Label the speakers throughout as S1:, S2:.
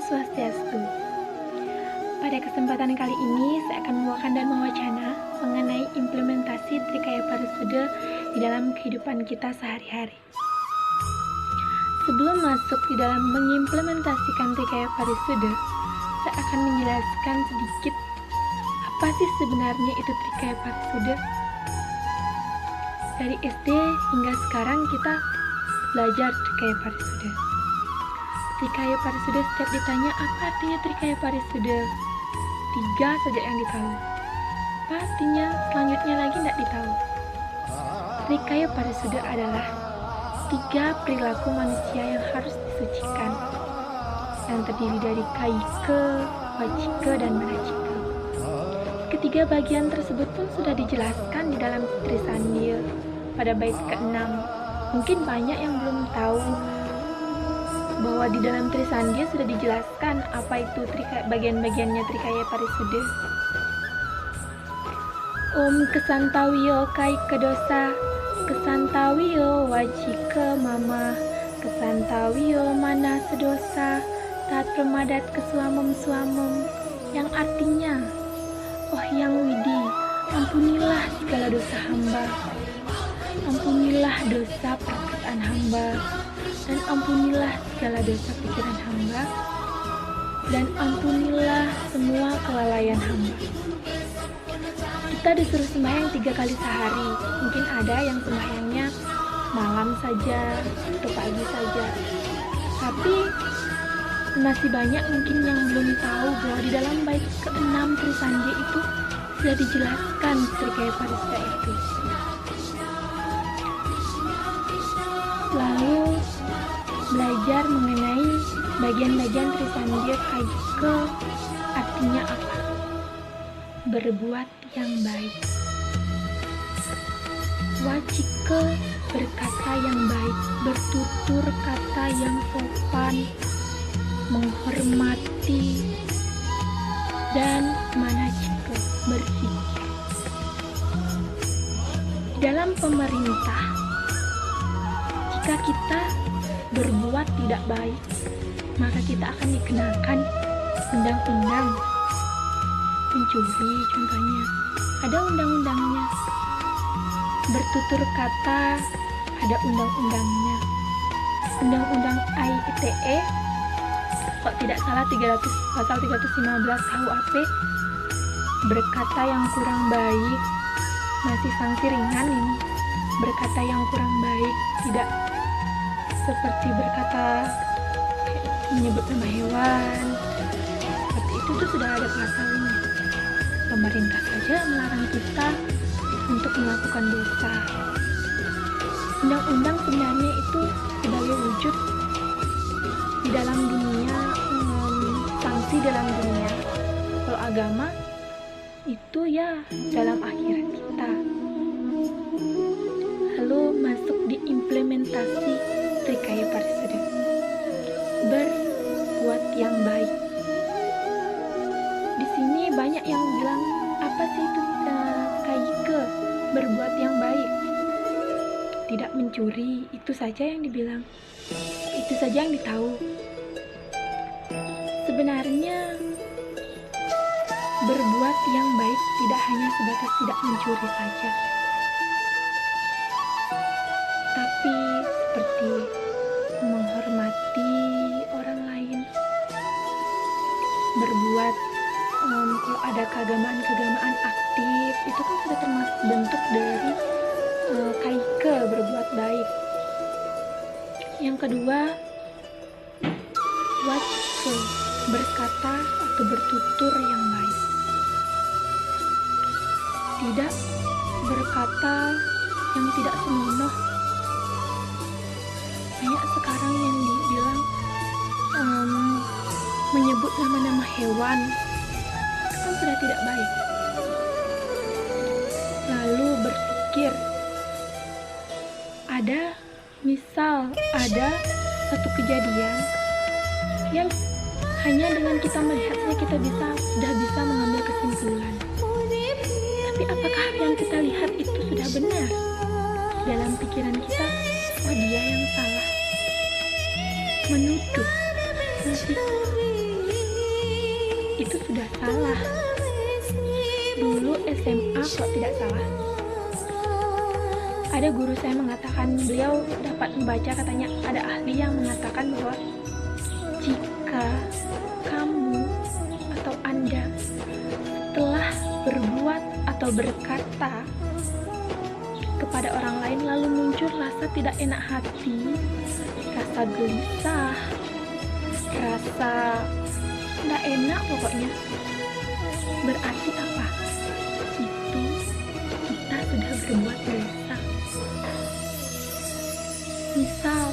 S1: Swastiastu. Pada kesempatan kali ini, saya akan membawakan dan mewacana mengenai implementasi Trikaya Parisuda di dalam kehidupan kita sehari-hari. Sebelum masuk di dalam mengimplementasikan Trikaya Parisuda, saya akan menjelaskan sedikit apa sih sebenarnya itu Trikaya Parisuda. Dari SD hingga sekarang kita belajar Trikaya Parisuda. Trikaya Parisuda setiap ditanya apa artinya Trikaya Parisuda, 3 saja yang ditahu. Apa artinya selanjutnya lagi tidak ditahu. Trikaya Parisuda adalah 3 perilaku manusia yang harus disucikan, yang terdiri dari kaike, wacike, dan manacike. Ketiga bagian tersebut pun sudah dijelaskan di dalam Trisandya pada bait ke-6. Mungkin banyak yang belum tahu bahwa di dalam Trisandya sudah dijelaskan apa itu bagian-bagiannya Trikaya Parisuda. Om kesantawiyo kaike dosa, kesantawiyo wacike mama, kesantawiyo mana sedosa, tat premadat kesuamem-suamem, yang artinya, oh yang widi, ampunilah segala dosa hamba, ampunilah dosa perkataan hamba, dan ampunilah segala dosa pikiran hamba, dan ampunilah semua kelalaian hamba. Kita disuruh sembahyang 3 kali sehari. Mungkin ada yang sembahyangnya malam saja atau pagi saja, tapi masih banyak mungkin yang belum tahu bahwa di dalam bait ke-6 Trisandya itu sudah dijelaskan Trikaya Parisuda itu. Lalu belajar mengenai bagian-bagian Trisandya kaike, artinya apa? Berbuat yang baik. Wacike, berkata yang baik, bertutur kata yang sopan, menghormati, dan manacike, berpikir. Dalam pemerintah, jika kita berbuat tidak baik, maka kita akan dikenakan undang-undang pencuri contohnya. Ada undang-undangnya. Bertutur kata, ada undang-undangnya. Undang-undang ITE, kok tidak salah pasal 315 KUHP, berkata yang kurang baik, masih sanksi ringan ini. Berkata yang kurang baik, tidak seperti berkata menyebut nama hewan, seperti itu tuh sudah ada pasalnya. Pemerintah saja melarang kita untuk melakukan dosa. Undang-undang sebenarnya itu sebagai wujud di dalam dunia, sanksi dalam dunia. Kalau agama itu ya dalam akhirat kita. Lalu masuk di implementasi Trikaya Parisuda. Berbuat yang baik. Di sini banyak yang bilang, apa sih itu kaike, berbuat yang baik? Tidak mencuri, itu saja yang dibilang. Itu saja yang ditahu. Sebenarnya berbuat yang baik tidak hanya sebatas tidak mencuri saja, tapi seperti menghormati orang lain, berbuat kalau ada keagamaan aktif, itu kan sudah termasuk bentuk dari kaike, berbuat baik. Yang kedua, wacike, berkata atau bertutur yang baik. Tidak berkata yang tidak senonoh. Banyak sekarang yang dibilang menyebut nama-nama hewan, kan sudah tidak baik. Lalu berpikir, ada satu kejadian yang hanya dengan kita melihat saja kita sudah bisa mengambil kesimpulan. Tapi apakah yang kita lihat itu sudah benar? Dalam pikiran kita, oh dia yang salah. Menuduh. Nanti itu sudah salah. Dulu SMA kok tidak salah, ada guru saya mengatakan, beliau dapat membaca, katanya ada ahli yang mengatakan bahwa jika kamu atau Anda telah berbuat atau berkata kepada orang lain lalu muncul rasa tidak enak hati, rasa gelisah, rasa tidak enak pokoknya, berarti apa? Itu kita sudah berbuat dosa. Misal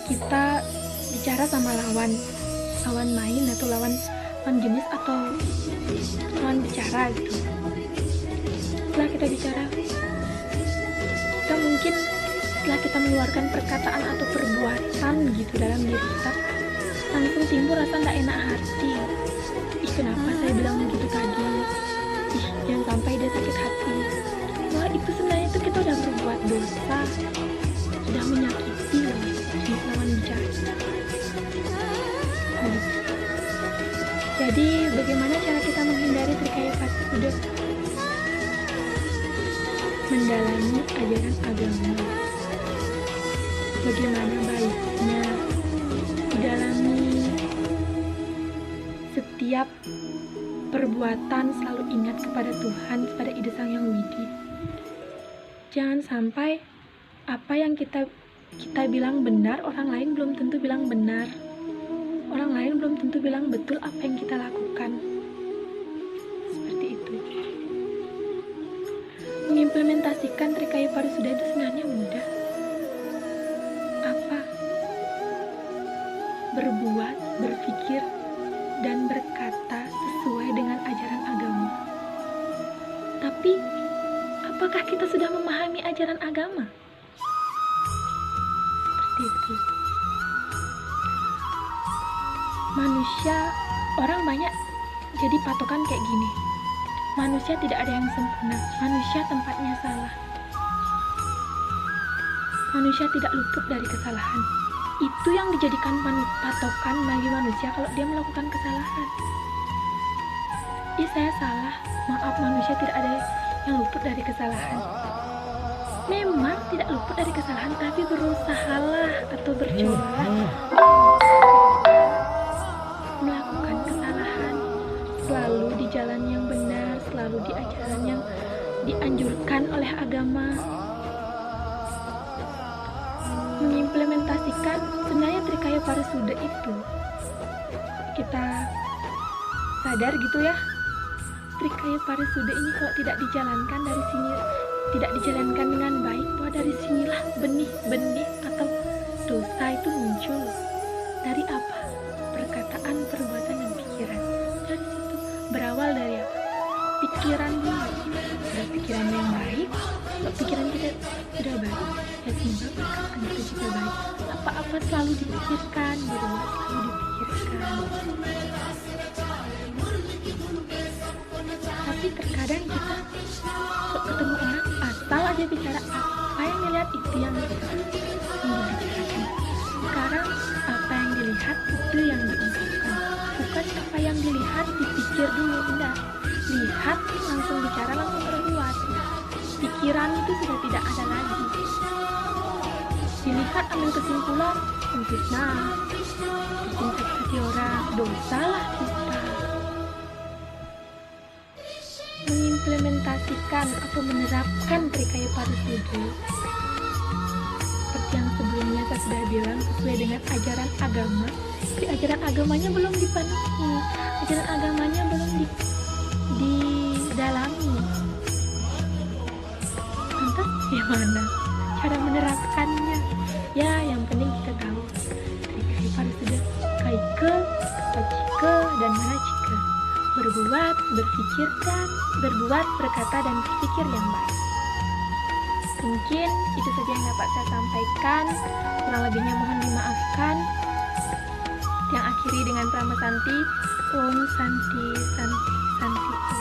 S1: kita bicara sama lawan main atau lawan jenis atau lawan bicara gitu. Setelah kita bicara, kita mungkin setelah kita mengeluarkan perkataan atau perbuatan gitu dalam diri kita, langsung timbul rasa tidak enak hati. Ih, kenapa saya bilang begitu tadi? Ih, jangan sampai dia sakit hati. Wah, itu sebenarnya itu kita udah berbuat dosa, sudah menyakiti loh di lawan bicara. Jadi bagaimana cara kita menghindari trikaya patuda? Mendalami ajaran agama. Bagaimana baiknya didalami setiap perbuatan, selalu ingat kepada Tuhan, kepada Ida Sang Yang Widi. Jangan sampai apa yang kita bilang benar, orang lain belum tentu bilang benar. Orang lain belum tentu bilang betul apa yang kita lakukan. Seperti itu. Mengimplementasikan Trikaya Parisuda itu sebenarnya mudah. Apa? Berbuat, berpikir, dan berkata sesuai dengan ajaran agama. Tapi, apakah kita sudah memahami ajaran agama? Seperti itu. Manusia, orang banyak jadi patokan kayak gini. Manusia tidak ada yang sempurna. Manusia tempatnya salah. Manusia tidak luput dari kesalahan. Itu yang dijadikan patokan bagi manusia kalau dia melakukan kesalahan. Ih, saya salah. Maaf, manusia tidak ada yang luput dari kesalahan. Memang tidak luput dari kesalahan, tapi berusahalah atau bercoba melakukan kesalahan, selalu di jalan yang benar, selalu di ajaran yang dianjurkan oleh agama. Mengimplementasikan sebenarnya Trikaya Parisuda itu, kita sadar gitu ya, Trikaya Parisuda ini kalau tidak dijalankan dari sini, tidak dijalankan dengan baik, bahwa dari sinilah benih-benih atau dosa itu muncul. Dari apa? Perkataan, perbuatan, dan pikiran. Dari situ berawal dari apa? Pikiran dulu. Ada pikiran yang baik, kalau pikiran kita sudah baik, ya semoga perkataan kita juga baik. Apa-apa selalu dipikirkan, berbuat selalu dipikirkan. Tapi terkadang kita kalau ketemu orang, asal aja bicara apa yang dilihat itu yang dibicarakan. Sekarang apa yang dilihat itu yang diungkapkan, bukan apa yang dilihat dipikir dulu. Enggak, lihat langsung bicara, langsung berbuat. Pikiran itu sudah tidak ada lagi. Dilihat ambil kesimpulan, menfitnah, bikin sakit hati orang, dosalah kita. Mengimplementasikan atau menerapkan Trikaya Parisuda seperti yang sebelumnya saya sudah bilang, sesuai dengan ajaran agama. Tapi ajaran agamanya belum dipenuhi, ajaran agamanya belum didalami. Lantas gimana cara menerapkannya? Ya, yang penting kita tahu Trikaya Parisuda kaike, wajike, dan manajike. Berbuat, berpikirkan, berbuat, berkata, dan berpikir yang baik. Mungkin itu saja yang dapat saya sampaikan. Kurang lebihnya mohon dimaafkan. Yang akhiri dengan Prama Santi. Om Santi, Santi, Santi.